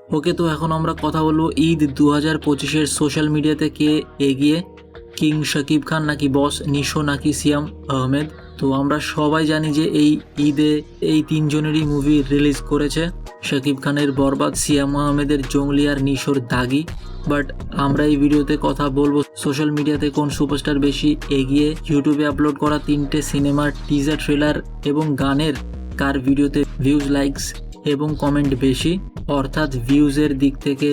ওকে, তো এখন আমরা কথা বলবো ঈদ 2025-এর সোশ্যাল মিডিয়াতে কে এগিয়ে, কিং শাকিব খান নাকি বস নিশো নাকি সিয়াম আহমেদ। তো আমরা সবাই জানি যে এই ঈদে এই তিনজনেরই মুভি রিলিজ করেছে, শাকিব খানের বরবাদ, সিয়াম আহমেদের জঙ্গলি আর নিশোর দাগি। বাট আমরা এই ভিডিওতে কথা বলবো সোশ্যাল মিডিয়াতে কোন সুপারস্টার বেশি এগিয়ে, ইউটিউবে আপলোড করা 3টে সিনেমার টিজার, ট্রেলার এবং গানের কার ভিডিওতে ভিউজ, লাইকস এবং কমেন্ট বেশি, অর্থাৎ ভিউজের দিক থেকে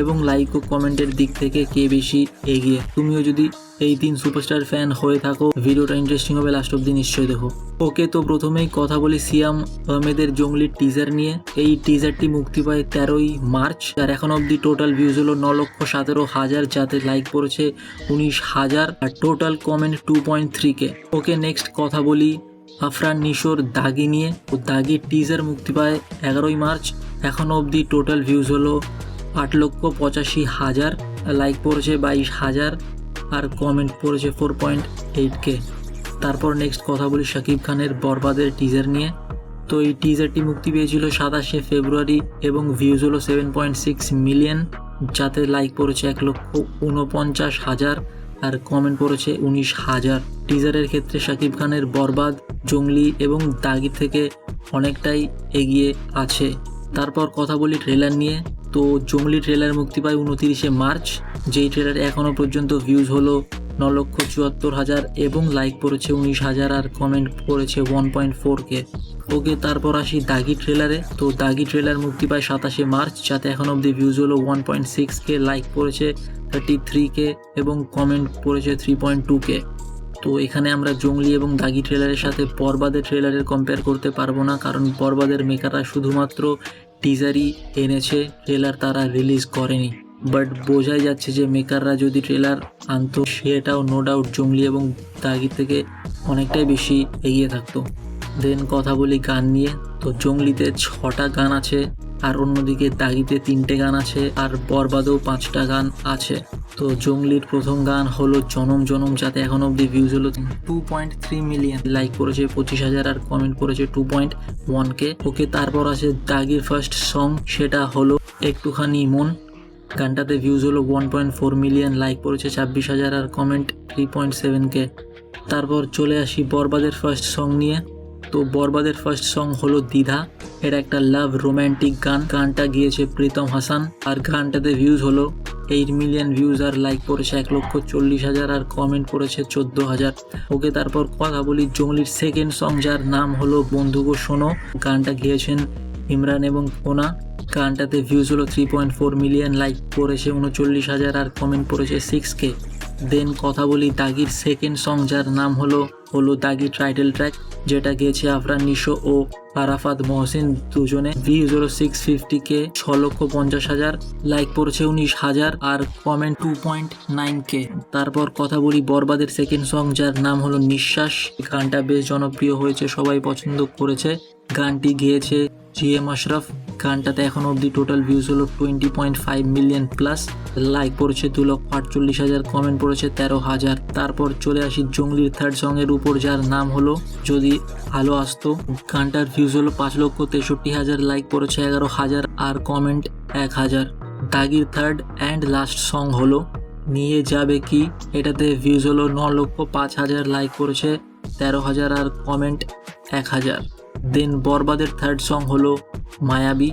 এবং লাইক ও কমেন্টের দিক থেকে কে বেশি এগিয়ে। তুমিও যদি এই 3 সুপারস্টার ফ্যান হয়ে থাকো, ভিডিওটা ইন্টারেস্টিং হবে, লাস্ট অব্দি নিশ্চয়ই দেখো। ওকে, তো প্রথমেই কথা বলি সিয়াম আহমেদের জঙ্গলির টিজার নিয়ে। এই টিজারটি মুক্তি পায় 13ই মার্চ, আর এখন অব্দি টোটাল ভিউজ হলো 9,17,000, যাতে লাইক পড়েছে 19,000 আর টোটাল কমেন্ট 2.3K। ওকে, নেক্সট কথা বলি আফরান নিশোর দাগি নিয়ে। ও দাগির টিজার মুক্তি পায় 11ই মার্চ, এখন অবধি টোটাল ভিউজ হলো 8,85,000, লাইক পড়েছে 22,000 আর কমেন্ট পড়েছে 4.8K। তারপর নেক্সট কথা বলি শাকিব খানের বরবাদের টিজার নিয়ে। তো এই টিজারটি মুক্তি পেয়েছিল 27শে ফেব্রুয়ারি এবং ভিউজ হলো 7.6 মিলিয়ন, যাতে লাইক পড়েছে 1,49,000 আর কমেন্ট পড়েছে 19,000। টিজারের ক্ষেত্রে শাকিব খানের বরবাদ, জঙ্গলি এবং দাগি থেকে অনেকটাই এগিয়ে আছে। তারপর কথা বলি ট্রেলার নিয়ে। তো জঙ্গলি ট্রেলার মুক্তি পায় 29শে মার্চ, যেই ট্রেলারে এখনও পর্যন্ত ভিউজ হলো 9,74,000 এবং লাইক পড়েছে 19,000 আর কমেন্ট পড়েছে 1.4K। ওকে, তারপর আসি দাগি ট্রেলারে। তো দাগি ট্রেলার মুক্তি পায় 27শে মার্চ, যাতে এখন অবধি ভিউজ হলো 1.6K, লাইক পড়েছে 33K এবং কমেন্ট পড়েছে 3.2K। তো এখানে আমরা জঙ্গলি এবং দাগি ট্রেলারের সাথে বরবাদের ট্রেলারের কম্পেয়ার করতে পারবো না, কারণ বরবাদের মেকাররা শুধুমাত্র টিজারই এনেছে, ট্রেলার তারা রিলিজ করেনি। বাট বোঝাই যাচ্ছে যে মেকাররা যদি ট্রেলার আনতো, সেটাও নো ডাউট জঙ্গলি এবং দাগি থেকে অনেকটাই বেশি এগিয়ে থাকতো। দেন কথা বলি গান নিয়ে। তো জঙ্গলিতে 6টা গান আছে, আর অন্যদিকে দাগিতে 3টে গান আছে, আর বরবাদেও 5টা গান আছে। তো জঙ্গলির প্রথম গান হলো জনম জনম, যাতে এখন অবধি ভিউজ হলো 2.3 মিলিয়ন, লাইক করেছে 25,000 আর কমেন্ট করেছে 2.1K। ওকে, তারপর আছে দাগির ফার্স্ট সং, সেটা হলো একটুখানি মন। গানটাতে ভিউজ হলো 1.4 মিলিয়ন, লাইক করেছে 26,000 আর কমেন্ট 3.7K। তারপর চলে আসি বরবাদের ফার্স্ট সং নিয়ে। তো বরবাদের ফার্স্ট সং হলো দ্বিধা। এটা একটা লাভ রোম্যান্টিক গান। গানটা গিয়েছে প্রীতম হাসান, আর গানটাতে ভিউজ হলো 8 মিলিয়ন ভিউজ আর লাইক পড়েছে 1,40,000 আর কমেন্ট পড়েছে 14,000। ওকে, তারপর কথা বলি জঙ্গলির সেকেন্ড সং, যার নাম হলো বন্ধু গো শোনো। গানটা গিয়েছেন ইমরান এবং কোনা। গানটাতে ভিউজ হলো 3.4 মিলিয়ন, লাইক পড়েছে 39,000 আর কমেন্ট পড়েছে 6K। দেন কথা বলি দাগির সেকেন্ড সং, যার নাম হলো দাগি টাইটেল ট্র্যাক, যেটা গিয়েছে আফরান নিশো ও আরাফাত মহসিন দুজনে। ভিউজ হলো 650K, 6,50,000, লাইক পড়েছে 19,000 আর কমেন্ট 2.9K। তারপর কথা বলি বরবাদের সেকেন্ড সং, যার নাম হলো নিঃশ্বাস। গানটা বেশ জনপ্রিয় হয়েছে, সবাই পছন্দ করেছে। গানটি গেয়েছে GM আশরাফ। গানটাতে এখন অবধি টোটাল ভিউজ হলো 20.5 মিলিয়ন প্লাস, লাইক পড়েছে 2,48,000, কমেন্ট পড়েছে 13,000। তারপর চলে আসি জঙ্গলির থার্ড সং এর উপর, যার নাম হলো যদি আলো আসতো। গানটার ভিউজ হলো 5,63,000, লাইক পড়েছে 11,000 আর কমেন্ট 1,000। দাগির থার্ড অ্যান্ড লাস্ট সং হলো নিয়ে যাবে কি। এটাতে ভিউজ হলো 9,05,000, লাইক করেছে 13,000 আর কমেন্ট 1,000। দেন বরবাদের থার্ড সং হলো মায়াবী।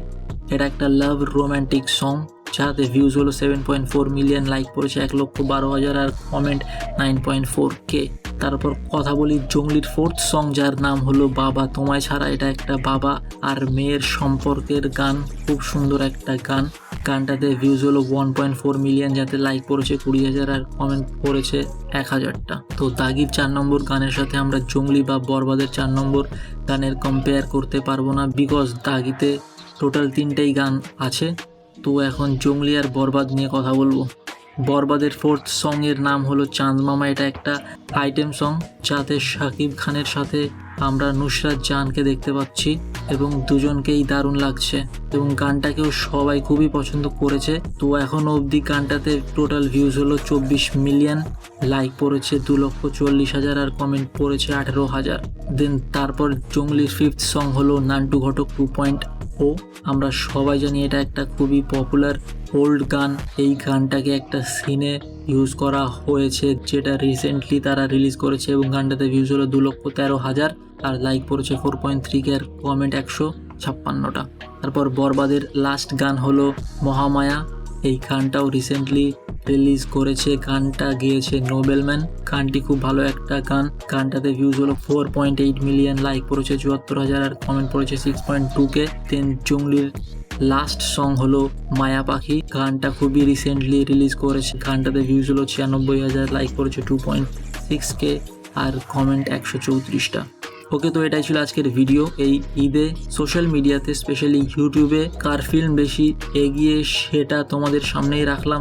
এটা একটা লাভ রোম্যান্টিক সং, যাতে ভিউজ হলো 7.4 মিলিয়ন, লাইক পড়েছে 1,12,000 আর কমেন্ট 9.4K। তারপর কথা বলি জঙ্গলির ফোর্থ সং, যার নাম হলো বাবা তোমায় ছাড়া। এটা একটা বাবা আর মেয়ের সম্পর্কের গান, খুব সুন্দর একটা গান। গানটাতে ভিউজ হলো 1.4 মিলিয়ন, যাতে লাইক পড়েছে 20,000 আর কমেন্ট পড়েছে 1,000টা। তো দাগির 4 নম্বর গানের সাথে আমরা জঙ্গলি বা বরবাদের 4 নম্বর গানের কম্পেয়ার করতে পারবো না, বিকজ দাগিতে টোটাল 3টেই গান আছে। তো এখন জঙ্গলি আর বরবাদ নিয়ে কথা বলবো। বরবাদের ফোর্থ সং এর নাম হলো চাঁদ মামা। এটা একটা আইটেম সং, যাতে শাকিব খানের সাথে আমরা নুসরাত জাহানকে দেখতে পাচ্ছি এবং দুজনকেই দারুণ লাগছে এবং গানটাকেও সবাই খুবই পছন্দ করেছে। তো এখনো অবধি গানটাতে টোটাল ভিউজ হলো 24 মিলিয়ন, লাইক পড়েছে 2,40,000 আর কমেন্ট পড়েছে 18,000। দেন তারপর জঙ্গলির ফিফথ সং হলো নান্টু ঘটক 2.0। ও আমরা সবাই জানি এটা একটা খুবই পপুলার ওল্ড গান। এই গানটাকে একটা সিনে ইউজ করা হয়েছে, যেটা রিসেন্টলি তারা রিলিজ করেছে, এবং গানটাতে ভিউজ হলো 2,13,000 আর লাইক পড়েছে 4.3K আর কমেন্ট 156টা। তারপর বরবাদের লাস্ট গান হলো মহামায়া। এই গানটাও রিসেন্টলি রিলিজ করেছে, গানটা গেয়েছে নোবেলম্যান। গানটি খুব ভালো একটা গান। গানটাতে ভিউজ হলো 4.8 মিলিয়ন, লাইক পড়েছে 74,000 আর কমেন্ট পড়েছে 6.2K। দেন জঙ্গলির লাস্ট সং হলো মায়া পাখি। গানটা খুবই রিসেন্টলি রিলিজ করেছে, গানটাতে ভিউজ হলো 96,000, লাইক পড়েছে 2.6K আর কমেন্ট 134টা। ওকে, তো এটাই ছিল আজকের ভিডিও। এই ঈদে সোশ্যাল মিডিয়াতে স্পেশালি ইউটিউবে কার ফিল্ম বেশি এগিয়ে সেটা তোমাদের সামনেই রাখলাম।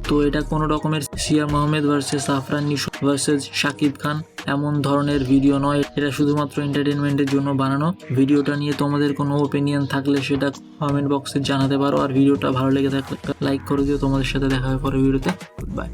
তো এটা কোনো রকমের সিয়াম আহমেদ ভার্সেস আফরান নিশো ভার্সেস শাকিব খান এমন ধরনের ভিডিও নয়, এটা শুধুমাত্র এন্টারটেনমেন্টের জন্য বানানো। ভিডিওটা নিয়ে তোমাদের কোনো ওপিনিয়ন থাকলে সেটা কমেন্ট বক্সে জানাতে পারো, আর ভিডিওটা ভালো লেগে থাকলে লাইক করে দিও। তোমাদের সাথে দেখা হবে পরের ভিডিওতে। Good bye.